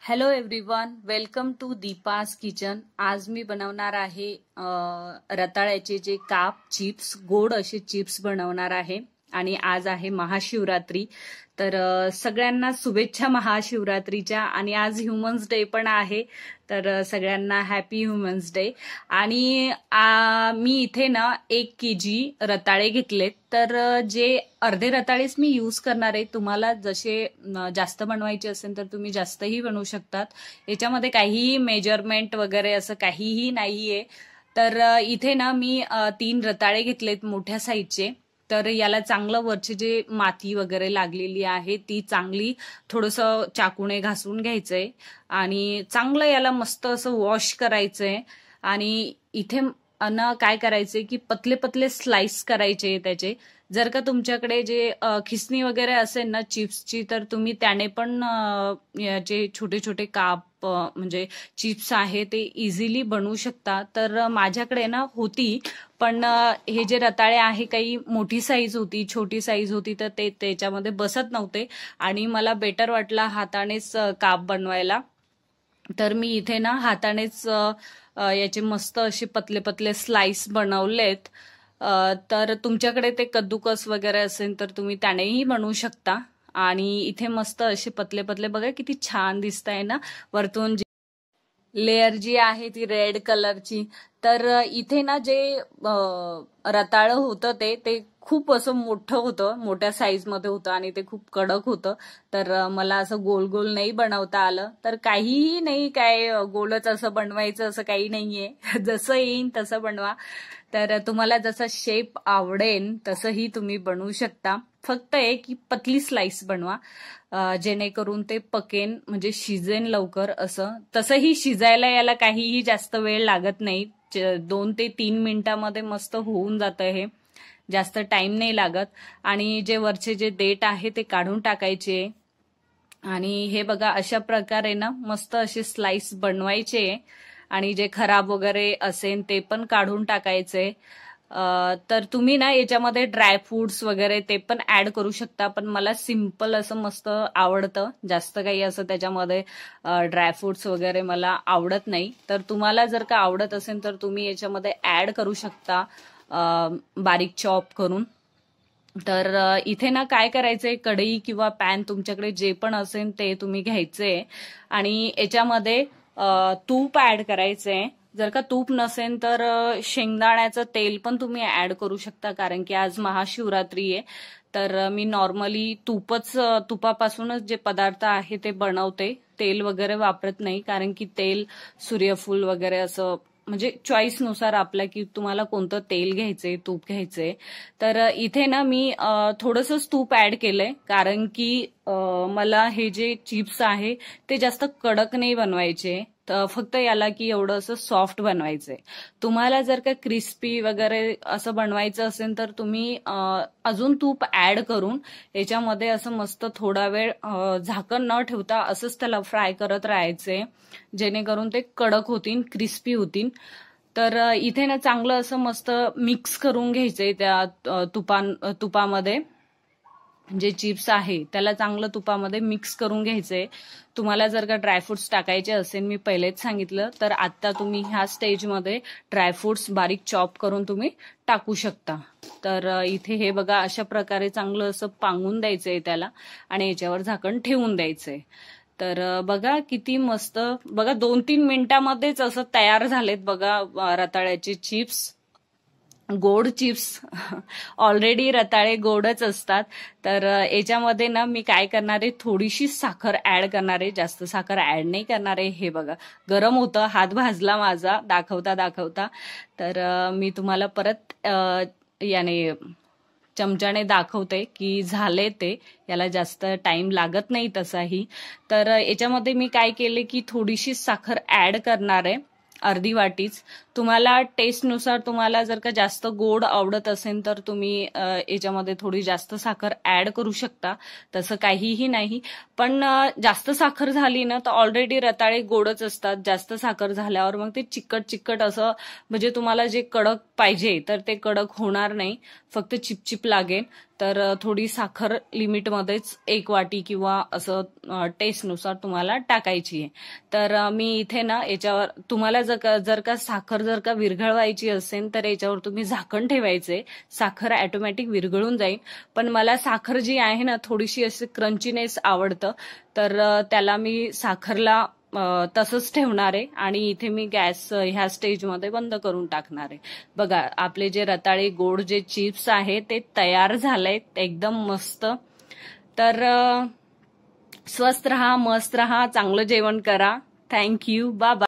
Hello everyone, welcome to Deepa's kitchen. आज मी बनवणार आहे रताळ्याचे जे काप चिप्स, गोड असे चिप्स बनवणार आहे. आणि आज आहे महाशिवरात्री, तर सगळ्यांना शुभेच्छा महाशिवरात्रीच्या. आणि आज ह्युमन्स डे पण आहे, तर सगळ्यांना हॅपी ह्युमन्स डे. आणि मी इथे ना 1 kg रताळे घेतलेत. तर जे अर्धे रताळेच मी यूज करणार आहे. तुम्हाला जसे जास्त बनवायचे असेल तर तुम्ही जास्तही बनवू शकतात. याच्यामध्ये काहीही मेजरमेंट वगैरे असं काहीही नाहीये. तर इथे ना मी 3 रताळे घेतलेत मोठ्या साईजचे. तर याला चांगलं वरची जे माती वगैरे लागलेली आहे ती चांगली थोडंसं चाकूने घासून घ्यायचंय आणि चांगलं याला मस्त असं वॉश करायचंय. आणि इथे काय करायचंय की पतले पतले स्लाइस करायचे त्याचे. जर का तुमच्याकडे जे खिसणी वगैरे असेल ना चिप्सची, तर तुम्ही त्याने पण याचे छोटे छोटे काप म्हणजे चिप्स आहे ते इझिली बनवू शकता. तर माझ्याकडे ना होती, पण हे जे रताळे आहे काही मोठी साईज होती, छोटी साईज होती, तर ते त्याच्यामध्ये बसत नव्हते आणि मला बेटर वाटला हातानेच काप बनवायला. तर मी इथे ना हातानेच याचे मस्त असे पतले पतले स्लाइस बनवलेत. तर तुमच्याकडे ते कद्दूकस वगैरे असेल तर तुम्ही त्यानेही बनवू शकता. आणि इथे मस्त असे पतले पतले बघा किती छान दिसत आहे ना. वरतून लेअर जी आहे ती रेड कलरची. तर इथे ना जे रताळ होतं ते खूप असं मोठं होतं, मोठ्या साईज मध्ये होतं आणि ते खूप कडक होतं. तर मला असं गोल गोल नाही बनवता आलं. तर काहीही नाही, काय गोलच असं बनवायचं असं काही नाहीये. जसं येईन तसं बनवा. तर तुम्हाला जसा शेप आवडेल तसंही तुम्ही बनवू शकता. फक्त की पतली स्लाइस बनवा, जेणेकरून ते पकेन, म्हणजे शिजेन लवकर. असं तसंही शिजायला याला काहीही जास्त वेळ लागत नाही. 2 ते 3 मिनिटांमध्ये मस्त होऊन जातं हे, जास्त टाइम नाही लागत. आणि जे वरचे जे देठ आहे ते काढून टाकायचे. आणि हे बघा अशा प्रकारे ना मस्त असे स्लाइस बनवायचे. आणि जे खराब वगैरे असेल ते पण काढून टाकायचे. तर तुम्ही ना याच्यामध्ये ड्रायफ्रुट्स वगैरे ते पण ऍड करू शकता, पण मला सिंपल असं मस्त आवडतं. जास्त काही असं त्याच्यामध्ये ड्रायफ्रुट्स वगैरे मला आवडत नाही. तर तुम्हाला जर का आवडत असेल तर तुम्ही याच्यामध्ये ऍड करू शकता बारीक चॉप करून. तर इथे ना काय करायचंय, कढई किंवा पॅन तुमच्याकडे जे पण असेल ते तुम्ही घ्यायचंय आणि याच्यामध्ये तूप ऍड करायचंय. जर का तूप नसेल तर शेंगदाण्याचं तेल पण तुम्ही ऍड करू शकता, कारण की आज महाशिवरात्री आहे. तर मी नॉर्मली तुपापासूनच जे पदार्थ आहे ते बनवते. तेल वगैरे वापरत नाही, कारण की तेल सूर्यफूल वगैरे असं म्हणजे चॉईस नुसार आपल्या की तुम्हाला कोणतं तेल घ्यायचंय, तूप घ्यायचंय. तर इथे ना मी थोडंसंच तूप ऍड केलंय, कारण की मला हे जे चिप्स आहे ते जास्त कडक नाही बनवायचे. तर फक्त याला की एवढं असं सॉफ्ट बनवायचंय. तुम्हाला जर का क्रिस्पी वगैरे असं बनवायचं असेल तर तुम्ही अजून तूप ऍड करून याच्यामध्ये असं मस्त थोडा वेळ झाकण न ठेवता असंच त्याला फ्राय करत राहायचंय, जेणेकरून ते कडक होतील, क्रिस्पी होतील. तर इथे ना चांगलं असं मस्त मिक्स करून घ्यायचंय त्या तुपामध्ये. जे चिप्स आहे त्याला चांगलं तुपामध्ये मिक्स करून घ्यायचंय. तुम्हाला जर का ड्रायफ्रुट्स टाकायचे असेल, मी पहिलेच सांगितलं, तर आता तुम्ही ह्या स्टेजमध्ये ड्रायफ्रुट्स बारीक चॉप करून तुम्ही टाकू शकता. तर इथे हे बघा अशा प्रकारे चांगलं असं पांगून द्यायचंय त्याला आणि याच्यावर झाकण ठेवून द्यायचंय. तर बघा किती मस्त, बघा 2-3 मिनिटांमध्येच असं तयार झालेत बघा रताळ्याचे चिप्स, गोड चिप्स. ऑलरेडी रताळे गोडच असतात. तर याच्यामध्ये ना मी काय करणार आहे, थोडीशी साखर ऍड करणार आहे, जास्त साखर ऍड नाही करणार आहे. हे बघा गरम होतं, हात भाजला माझा दाखवता दाखवता. तर मी तुम्हाला परत याने चमच्याने दाखवते की झाले ते. याला जास्त टाइम लागत नाही तसाही. तर याच्यामध्ये मी काय केले की थोडीशी साखर ऍड करणार आहे, अर्धी वाटीच. तुम्हाला टेस्टनुसार, तुम्हाला जर का जास्त गोड आवडत असेल तर तुम्ही याच्यामध्ये थोडी जास्त साखर ऍड करू शकता, तसं काहीही नाही. पण जास्त साखर झाली ना तर ऑलरेडी रताळे गोडच असतात. जास्त साखर झाल्यावर मग ते चिकट चिकट असं, म्हणजे तुम्हाला जे कडक पाहिजे तर ते कडक होणार नाही, फक्त चिपचिप लागेल. तर थोडी साखर लिमिटमध्येच 1 वाटी किंवा असं टेस्टनुसार तुम्हाला टाकायची आहे. तर मी इथे ना याच्यावर तुम्हाला जर का साखर विरघळवायची असेल तर याच्यावर तुम्ही झाकण ठेवायचे. साखर ऑटोमॅटिक विरघळून जाईल. पण मला साखर जी आहे ना थोडीशी अशी क्रंचीनेस आवडतं, तर त्याला मी साखरला तसंच ठेवणार आहे आणि इथे मी गॅस ह्या स्टेजमध्ये बंद करून टाकणार आहे. बघा आपले जे रताळे गोड जे चिप्स आहे ते तयार झालेत एकदम मस्त. तर स्वस्त रहा, मस्त रहा, चांगलं जेवण करा. Thank you, bye bye.